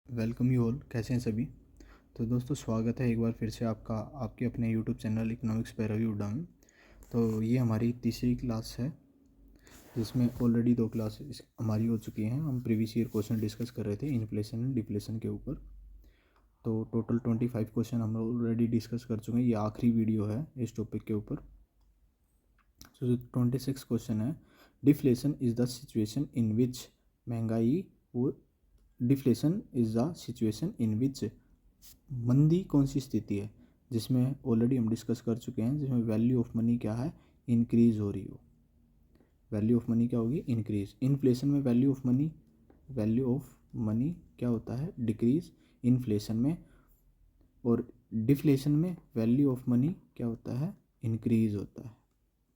Welcome you all. कैसे हैं सभी। तो दोस्तों स्वागत है एक बार फिर से आपका आपके अपने यूट्यूब चैनल इकोनॉमिक्स पे रवि उड्डा में। तो ये हमारी तीसरी क्लास है जिसमें ऑलरेडी 2 क्लास हमारी हो चुकी हैं। हम प्रीवियस ईयर क्वेश्चन डिस्कस कर रहे थे इन्फ्लेशन एंड डिफ्लेशन के ऊपर। तो टोटल 25 क्वेश्चन हम ऑलरेडी डिस्कस कर चुके हैं। ये आखिरी वीडियो है इस टॉपिक के ऊपर। तो जो 26 क्वेश्चन है, deflation is the situation in which महंगाई वो deflation is the situation in which मंदी कौन सी स्थिति है जिसमें ऑलरेडी हम डिस्कस कर चुके हैं, जिसमें वैल्यू ऑफ मनी क्या है, इंक्रीज हो रही हो। वैल्यू ऑफ मनी क्या होगी, इंक्रीज। इन्फ्लेशन में वैल्यू ऑफ मनी क्या होता है, डिक्रीज इन्फ्लेशन में। और डिफ्लेशन में वैल्यू ऑफ मनी क्या होता है, इंक्रीज होता है।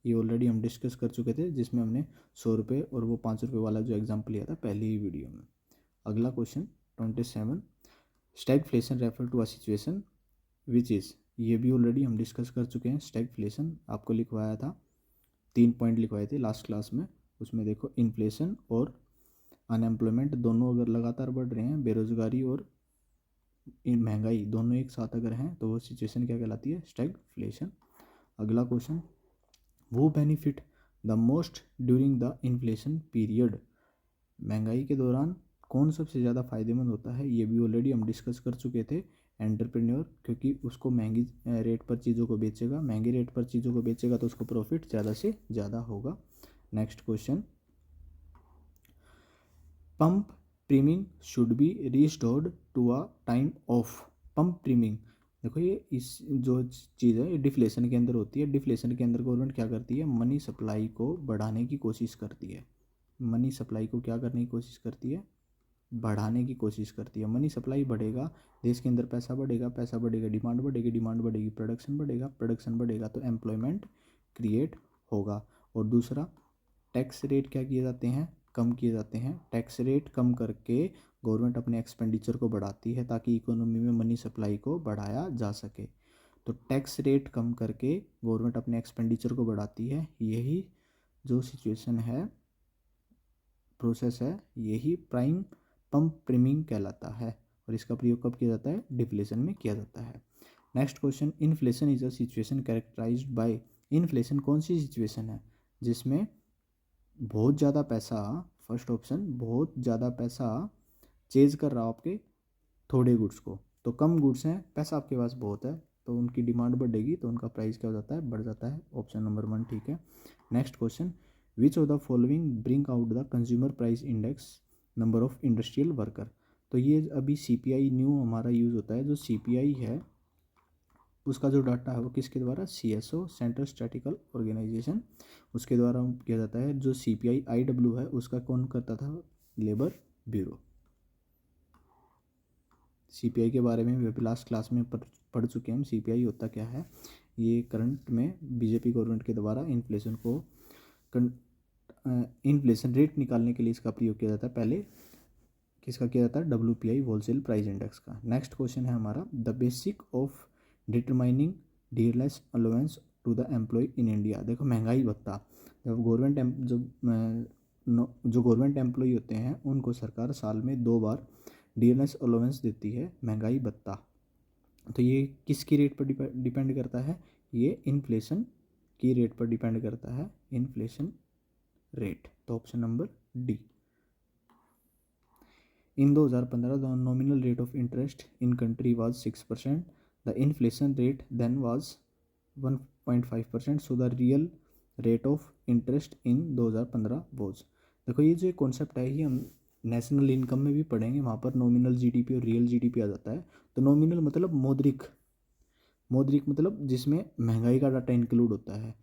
ये ऑलरेडी हम डिस्कस कर चुके थे, जिसमें हमने 100 रुपये और वो 5 रुपये वाला जो एग्जाम्पल लिया था पहली ही वीडियो में। अगला question 27, stagflation refer to a situation which is. ये भी ऑलरेडी हम डिस्कस कर चुके हैं। स्टैगफ्लेशन आपको लिखवाया था, 3 पॉइंट लिखवाए थे लास्ट क्लास में। उसमें देखो इन्फ्लेशन और अनएम्प्लॉयमेंट दोनों अगर लगातार बढ़ रहे हैं, बेरोजगारी और महंगाई दोनों एक साथ अगर हैं, तो वो सिचुएशन क्या कहलाती है, स्टैगफ्लेशन। अगला क्वेश्चन, वो benefit the most during the inflation period. महंगाई के दौरान कौन सबसे ज़्यादा फायदेमंद होता है, ये भी ऑलरेडी हम डिस्कस कर चुके थे। एंटरप्रेन्योर, क्योंकि उसको महंगी रेट पर चीज़ों को बेचेगा, महंगे रेट पर चीज़ों को बेचेगा तो उसको प्रॉफिट ज़्यादा से ज़्यादा होगा। Next question, pump priming should be restored to a time of. Pump priming, देखो ये इस जो चीज़ है ये डिफ्लेशन के अंदर होती है। डिफ्लेशन के अंदर गवर्नमेंट क्या करती है, मनी सप्लाई को बढ़ाने की कोशिश करती है। मनी सप्लाई को क्या करने की कोशिश करती है, बढ़ाने की कोशिश करती है। मनी सप्लाई बढ़ेगा, देश के अंदर पैसा बढ़ेगा, पैसा बढ़ेगा, डिमांड बढ़ेगी, डिमांड बढ़ेगी, प्रोडक्शन बढ़ेगा, प्रोडक्शन बढ़ेगा तो एम्प्लॉयमेंट क्रिएट होगा। और दूसरा, टैक्स रेट क्या किए जाते हैं, कम किए जाते हैं। टैक्स रेट कम करके गवर्नमेंट अपने एक्सपेंडिचर को बढ़ाती है ताकि इकोनॉमी में मनी सप्लाई को बढ़ाया जा सके। तो टैक्स रेट कम करके गवर्नमेंट अपने एक्सपेंडिचर को बढ़ाती है। यही जो सिचुएशन है, प्रोसेस है, यही प्राइम पंप प्रीमिंग कहलाता है। और इसका प्रयोग कब किया जाता है, डिफ्लेशन में किया जाता है। Next question, inflation is a situation characterized by. Inflation कौन सी सिचुएशन है जिसमें बहुत ज़्यादा पैसा, फर्स्ट ऑप्शन, बहुत ज़्यादा पैसा चेज कर रहा हो आपके थोड़े गुड्स को। तो कम गुड्स हैं, पैसा आपके पास बहुत है, तो उनकी डिमांड बढ़ेगी तो उनका प्राइस क्या हो जाता है, बढ़ जाता है। ऑप्शन नंबर 1 ठीक है। Next question, which of the following bring out the consumer price index number of industrial worker. तो ये अभी सीपीआई न्यू हमारा यूज़ होता है। जो सीपीआई है उसका जो डाटा है वो किसके द्वारा, सीएसओ, सेंट्रल स्टैटिकल ऑर्गेनाइजेशन, उसके द्वारा किया जाता है। जो सीपीआई आईडब्ल्यू है उसका कौन करता था, लेबर ब्यूरो। सीपीआई के बारे में भी लास्ट क्लास में पढ़ चुके हैं हम। सीपीआई होता क्या है, ये करंट में बीजेपी गवर्नमेंट के द्वारा इन्फ्लेशन को इन्फ्लेशन रेट निकालने के लिए इसका प्रयोग किया जाता है। पहले किसका किया जाता है, डब्ल्यूपीआई, होलसेल प्राइस इंडेक्स का। नेक्स्ट क्वेश्चन है हमारा, the basic of determining dearness allowance to the employ in India. देखो महंगाई भत्ता, जब जो गवर्नमेंट एम्प्लॉय होते हैं उनको सरकार साल में 2 बार डियरनेस अलाउंस देती है, महंगाई भत्ता। तो ये किसकी रेट पर डिपेंड करता है, ये इन्फ्लेशन की रेट पर डिपेंड करता है, इन्फ्लेशन रेट। तो option number D. In 2015 the nominal rate of interest in country was 6%, the inflation rate then was 1.5%, so the real rate of interest in 2015 was. देखो ये जो कॉन्सेप्ट है ये हम नेशनल इनकम में भी पढ़ेंगे, वहाँ पर नॉमिनल जीडीपी और रियल जीडीपी आ जाता है। तो नॉमिनल मतलब मौद्रिक, मौद्रिक मतलब जिसमें महंगाई का डाटा इंक्लूड होता है।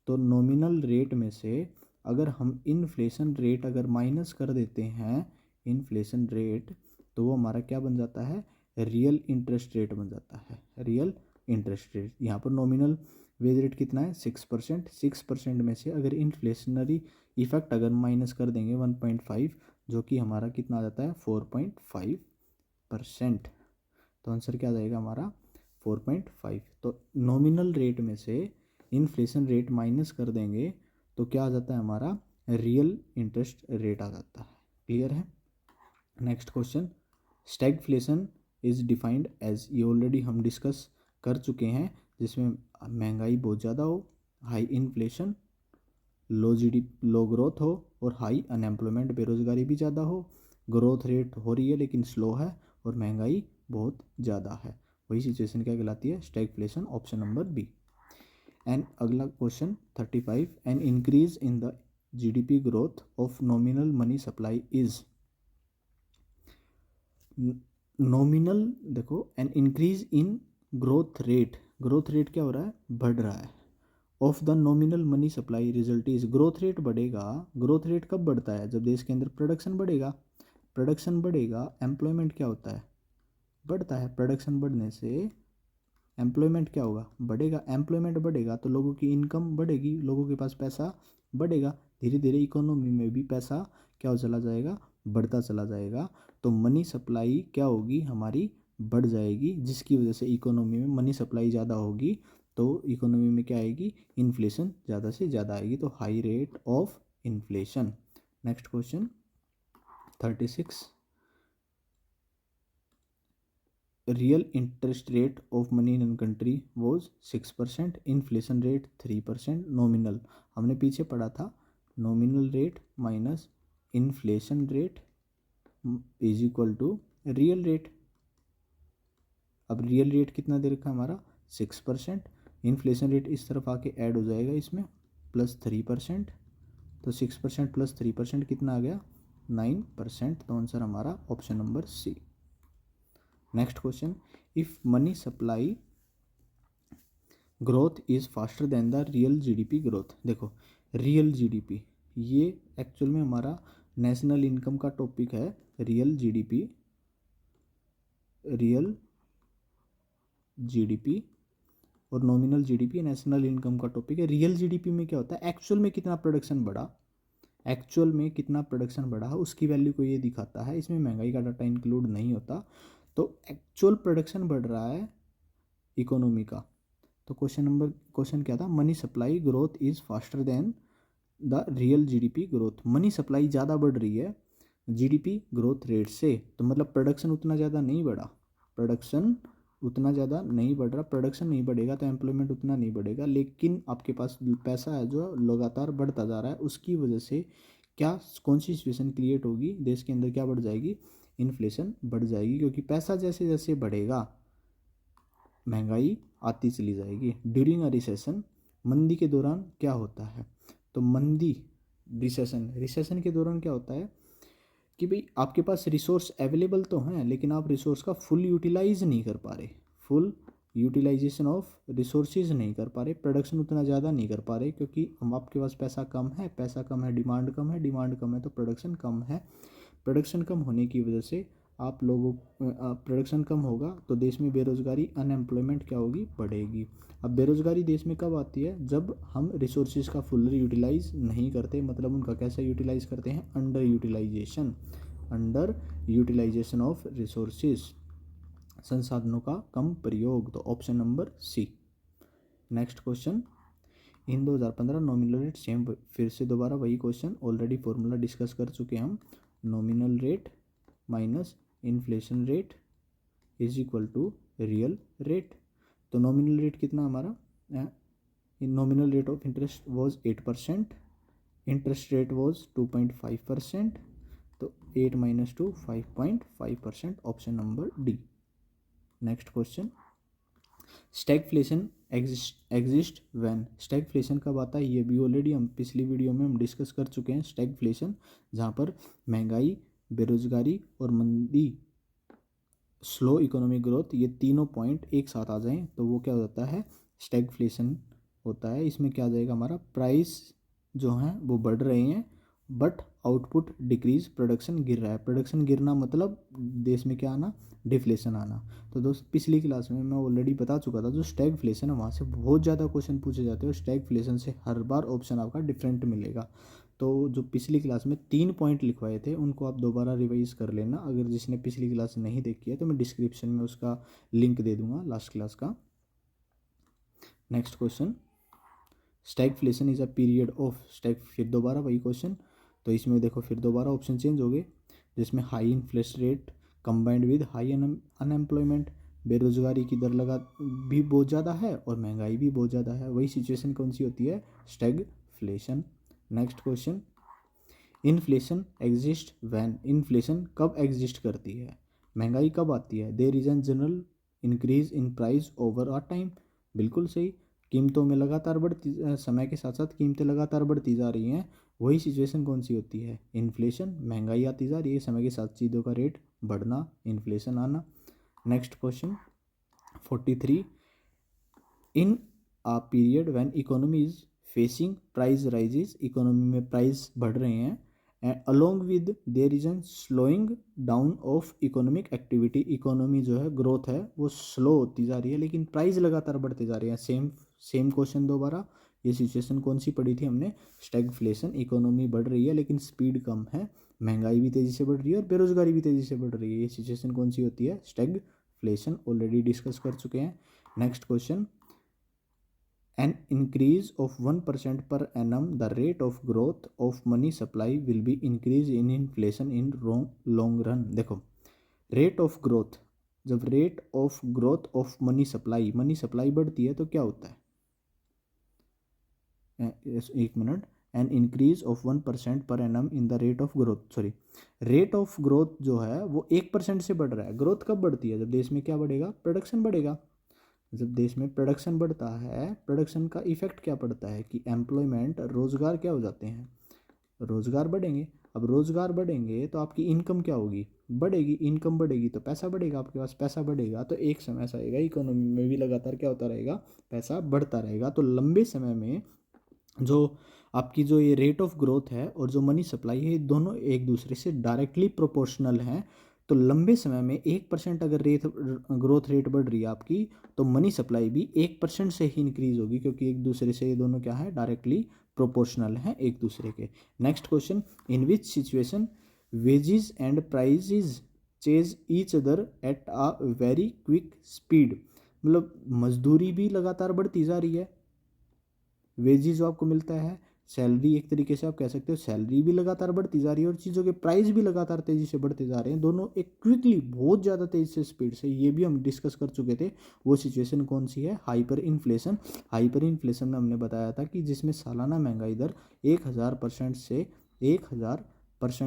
तो नॉमिनल रेट में से अगर हम इन्फ्लेशन रेट अगर माइनस कर देते हैं, इन्फ्लेशन रेट, तो वो हमारा क्या बन जाता है, रियल इंटरेस्ट रेट बन जाता है, रियल इंटरेस्ट रेट। यहाँ पर नॉमिनल वेज रेट कितना है, 6%। 6% में से अगर इन्फ्लेशनरी इफेक्ट अगर माइनस कर देंगे 1.5, जो कि हमारा कितना आ जाता है, 4.5%। तो आंसर क्या आ जाएगा हमारा, 4.5। तो नॉमिनल रेट में से इन्फ्लेशन रेट माइनस कर देंगे तो क्या आ जाता है हमारा, रियल इंटरेस्ट रेट आ जाता है। क्लियर है। Next question stagflation is defined as, ये ऑलरेडी हम डिस्कस कर चुके हैं, जिसमें महंगाई बहुत ज़्यादा हो, हाई इन्फ्लेशन, लो ग्रोथ हो और हाई अनएम्प्लॉयमेंट, बेरोजगारी भी ज़्यादा हो, ग्रोथ रेट हो रही है लेकिन स्लो है और महंगाई बहुत ज़्यादा है, वही सिचुएशन क्या कहलाती है, stagflation, option number B. And अगला question 35, an increase in the GDP growth of nominal money supply is, nominal देखो, an increase in growth rate, growth rate क्या हो रहा है, बढ़ रहा है, of the nominal money supply result is, growth rate बढ़ेगा, ग्रोथ रेट कब बढ़ता है, जब देश के अंदर प्रोडक्शन बढ़ेगा, प्रोडक्शन बढ़ेगा, एम्प्लॉयमेंट क्या होता है, बढ़ता है, प्रोडक्शन बढ़ने से एम्प्लॉयमेंट क्या होगा, बढ़ेगा, एम्प्लॉयमेंट बढ़ेगा तो लोगों की इनकम बढ़ेगी, लोगों के पास पैसा बढ़ेगा, धीरे धीरे इकोनॉमी में भी पैसा क्या हो चला जाएगा, बढ़ता चला जाएगा, तो मनी सप्लाई क्या होगी हमारी, बढ़ जाएगी, जिसकी वजह से इकोनॉमी में मनी सप्लाई ज़्यादा होगी तो इकोनॉमी में क्या आएगी, इन्फ्लेशन ज़्यादा से ज़्यादा आएगी, तो high rate of inflation. Next question 36, real interest rate of money in country was 6%, inflation rate 3%, nominal हमने पीछे पढ़ा था, nominal rate minus inflation rate is equal to real rate. अब रियल रेट कितना दे रखा है हमारा 6%, इन्फ्लेशन रेट इस तरफ आके ऐड हो जाएगा इसमें प्लस 3%, तो 6% प्लस 3% कितना आ गया 9%, तो आंसर हमारा option number C. Next question, if money supply growth is faster than the real GDP growth, देखो रियल जीडीपी ये एक्चुअल में हमारा नेशनल इनकम का टॉपिक है, रियल जीडीपी, रियल जीडीपी और नॉमिनल जीडीपी नेशनल इनकम का topic है। Real GDP में क्या होता है, एक्चुअल में कितना प्रोडक्शन बढ़ा, एक्चुअल में कितना प्रोडक्शन बढ़ा उसकी वैल्यू को ये दिखाता है, इसमें महंगाई का डाटा इंक्लूड नहीं होता, तो एक्चुअल प्रोडक्शन बढ़ रहा है इकोनॉमी का, तो क्वेश्चन क्या था, money supply growth is faster than the real GDP growth, money supply ज़्यादा बढ़ रही है जीडीपी ग्रोथ रेट से, तो मतलब प्रोडक्शन उतना ज़्यादा नहीं बढ़ा, प्रोडक्शन उतना ज़्यादा नहीं बढ़ रहा, प्रोडक्शन नहीं बढ़ेगा तो एम्प्लॉयमेंट उतना नहीं बढ़ेगा, लेकिन आपके पास पैसा है जो लगातार बढ़ता जा रहा है, उसकी वजह से क्या कौन सी सिचुएशन क्रिएट होगी, देश के अंदर क्या बढ़ जाएगी, इन्फ्लेशन बढ़ जाएगी, क्योंकि पैसा जैसे जैसे बढ़ेगा महंगाई आती चली जाएगी। ड्यूरिंग अ रिसेशन, मंदी के दौरान क्या होता है, तो मंदी रिसेशन के दौरान क्या होता है कि भाई आपके पास रिसोर्स अवेलेबल तो हैं लेकिन आप रिसोर्स का फुल यूटिलाइज नहीं कर पा रहे, फुल यूटिलाइजेशन ऑफ रिसोर्सेज नहीं कर पा रहे, प्रोडक्शन उतना ज़्यादा नहीं कर पा रहे, क्योंकि हम आपके पास पैसा कम है, पैसा कम है, डिमांड कम है, डिमांड कम है तो प्रोडक्शन कम है, प्रोडक्शन कम होने की वजह से आप लोगों प्रोडक्शन कम होगा तो देश में बेरोजगारी, अनएम्प्लॉयमेंट क्या होगी, बढ़ेगी। अब बेरोजगारी देश में कब आती है, जब हम रिसोर्सेज का फुल्ली यूटिलाइज नहीं करते, मतलब उनका कैसा यूटिलाइज करते हैं, अंडर यूटिलाइजेशन ऑफ रिसोर्सेज, संसाधनों का कम प्रयोग, तो option number C. Next question, in 2015 nominal rate same, फिर से दोबारा वही क्वेश्चन, ऑलरेडी फॉर्मूला डिस्कस कर चुके हम, nominal rate minus inflation rate is equal to real rate, तो नॉमिनल रेट कितना हमारा, nominal rate of interest was 8%, interest rate was 2.5%, तो 8 minus 2 5.5%, option number D. Next question, stagflation exist when, stagflation कब आता है, ये भी ऑलरेडी हम पिछली वीडियो में हम डिस्कस कर चुके हैं, स्टैगफ्लेशन जहाँ पर महंगाई, बेरोजगारी और मंदी, स्लो इकोनॉमिक ग्रोथ, ये तीनों पॉइंट एक साथ आ जाएं तो वो क्या हो जाता है, स्टैगफ्लेशन होता है। इसमें क्या आ जाएगा हमारा, प्राइस जो हैं वो बढ़ रहे हैं बट आउटपुट डिक्रीज, प्रोडक्शन गिर रहा है, प्रोडक्शन गिरना मतलब देश में क्या आना, डिफ्लेशन आना। तो दोस्त पिछली क्लास में मैं ऑलरेडी बता चुका था, जो स्टैगफ्लेशन है वहाँ से बहुत ज़्यादा क्वेश्चन पूछे जाते हैं, स्टैगफ्लेशन से हर बार ऑप्शन आपका डिफरेंट मिलेगा, तो जो पिछली क्लास में 3 पॉइंट लिखवाए थे उनको आप दोबारा रिवाइज कर लेना, अगर जिसने पिछली क्लास नहीं देखी है तो मैं डिस्क्रिप्शन में उसका लिंक दे दूंगा लास्ट क्लास का। Next question, stagflation is a period of Stag, फिर दोबारा वही क्वेश्चन, तो इसमें देखो फिर दोबारा ऑप्शन चेंज हो गए, जिसमें high inflation rate combined with high unemployment, बेरोजगारी की दर लगा भी बहुत ज़्यादा है और महंगाई भी बहुत ज़्यादा है, वही सिचुएशन कौन सी होती है, stagflation. Next question, inflation exist when, inflation कब एग्जिस्ट करती है, महंगाई कब आती है, there is an general increase in price over a time, बिल्कुल सही, कीमतों में लगातार बढ़ती, समय के साथ साथ कीमतें लगातार बढ़ती जा रही हैं, वही सिचुएशन कौन सी होती है, इन्फ्लेशन, महंगाई आती जा रही है, समय के साथ चीज़ों का रेट बढ़ना, इन्फ्लेशन आना। Next question 43, in a period when economy is facing price rises, economy में प्राइस बढ़ रहे हैं, and along with there is an slowing down of economic activity, economy जो है ग्रोथ है वो स्लो होती जा रही है लेकिन प्राइस लगातार बढ़ते जा रहे हैं। सेम क्वेश्चन दोबारा, ये सिचुएशन कौन सी पढ़ी थी हमने, स्टैगफ्लेशन, इकोनॉमी बढ़ रही है लेकिन स्पीड कम है, महंगाई भी तेज़ी से बढ़ रही है और बेरोजगारी भी तेज़ी से बढ़ रही है, ये सिचुएशन कौन सी होती है, स्टैगफ्लेशन, ऑलरेडी डिस्कस कर चुके हैं। Next question, an increase of 1% per annum, the rate of growth of money supply will be increase in inflation in long run। देखो रेट ऑफ ग्रोथ, जब rate of growth of money supply बढ़ती है तो क्या होता है, एक minute, an increase of 1% per annum in the rate of growth, sorry, rate of growth जो है वो 1% से बढ़ रहा है। ग्रोथ कब बढ़ती है, जब देश में क्या बढ़ेगा, प्रोडक्शन बढ़ेगा, जब देश में प्रोडक्शन बढ़ता है, प्रोडक्शन का इफेक्ट क्या पड़ता है कि एम्प्लॉयमेंट, रोजगार क्या हो जाते हैं, रोजगार बढ़ेंगे। अब रोजगार बढ़ेंगे तो आपकी इनकम क्या होगी, बढ़ेगी, इनकम बढ़ेगी तो पैसा बढ़ेगा, आपके पास पैसा बढ़ेगा तो एक समय ऐसा आएगा इकोनॉमी में भी लगातार क्या होता रहेगा, पैसा बढ़ता रहेगा। तो लंबे समय में जो आपकी जो ये रेट ऑफ ग्रोथ है और जो मनी सप्लाई है, दोनों एक दूसरे से डायरेक्टली प्रोपोर्शनल हैं। तो लंबे समय में 1% अगर ग्रोथ रेट बढ़ रही है आपकी, तो मनी सप्लाई भी 1% से ही इंक्रीज होगी, क्योंकि एक दूसरे से ये दोनों क्या है, डायरेक्टली प्रोपोर्शनल हैं एक दूसरे के। Next question, in which situation wages and prices chase each other at a very quick speed, मतलब मजदूरी भी लगातार बढ़ती जा रही है, वेजेस जो आपको मिलता है, सैलरी, एक तरीके से आप कह सकते हो सैलरी भी लगातार बढ़ती जा रही है और चीज़ों के प्राइस भी लगातार तेज़ी से बढ़ते जा रहे हैं, दोनों एक क्विकली, बहुत ज़्यादा तेज़ी से स्पीड से, ये भी हम डिस्कस कर चुके थे। वो सिचुएशन कौन सी है, हाइपर इन्फ्लेशन। हाइपर इन्फ्लेशन में हमने बताया था कि जिसमें सालाना महंगाई दर 1000%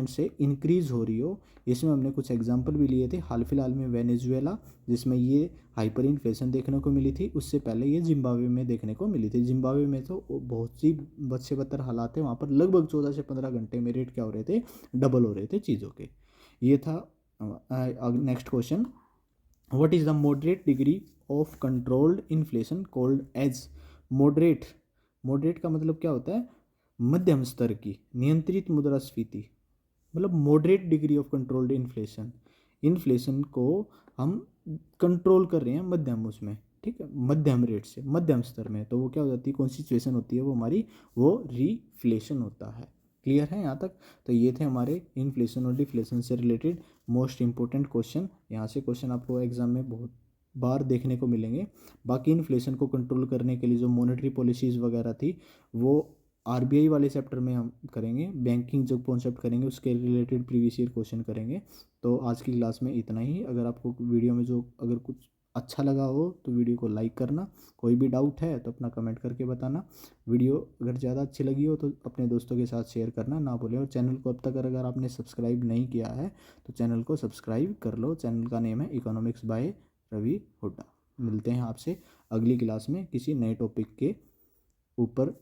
से इंक्रीज हो रही हो। इसमें हमने कुछ एग्जाम्पल भी लिए थे, हाल फिलहाल में वेनेजुएला जिसमें ये हाइपर इन्फ्लेशन देखने को मिली थी, उससे पहले ये जिम्बाब्वे में देखने को मिली थी। जिम्बाब्वे में तो बहुत सी बद से बदतर हालात है, वहाँ पर लगभग 14 से 15 घंटे में रेट क्या हो रहे थे, डबल हो रहे थे चीज़ों के। ये था। Next question, what is the moderate degree of controlled inflation called as, moderate, moderate का मतलब क्या होता है, मध्यम स्तर की नियंत्रित मुद्रास्फीति, मतलब moderate degree of controlled inflation, inflation को हम कंट्रोल कर रहे हैं मध्यम उसमें, ठीक है, मध्यम रेट से, मध्यम स्तर में, तो वो क्या हो जाती है, कौन सी सिचुएशन होती है, वो हमारी वो रीफ्लेशन होता है। क्लियर है यहाँ तक। तो ये थे हमारे इन्फ्लेशन और डिफ्लेशन से रिलेटेड मोस्ट इंपॉर्टेंट क्वेश्चन। यहाँ से क्वेश्चन आपको एग्जाम में बहुत बार देखने को मिलेंगे। बाकी इन्फ्लेशन को कंट्रोल करने के लिए जो मॉनेटरी पॉलिसीज़ वगैरह थी वो आरबीआई वाले चैप्टर में हम करेंगे, बैंकिंग जो कॉन्सेप्ट करेंगे उसके रिलेटेड प्रीवियस ईयर क्वेश्चन करेंगे। तो आज की क्लास में इतना ही। अगर आपको वीडियो में जो अगर कुछ अच्छा लगा हो तो वीडियो को लाइक करना, कोई भी डाउट है तो अपना कमेंट करके बताना। वीडियो अगर ज़्यादा अच्छी लगी हो तो अपने दोस्तों के साथ शेयर करना ना भूलें, और चैनल को अब तक अगर आपने सब्सक्राइब नहीं किया है तो चैनल को सब्सक्राइब कर लो। चैनल का नेम है इकोनॉमिक्स बाय रवि हुड्डा। मिलते हैं आपसे अगली क्लास में किसी नए टॉपिक के ऊपर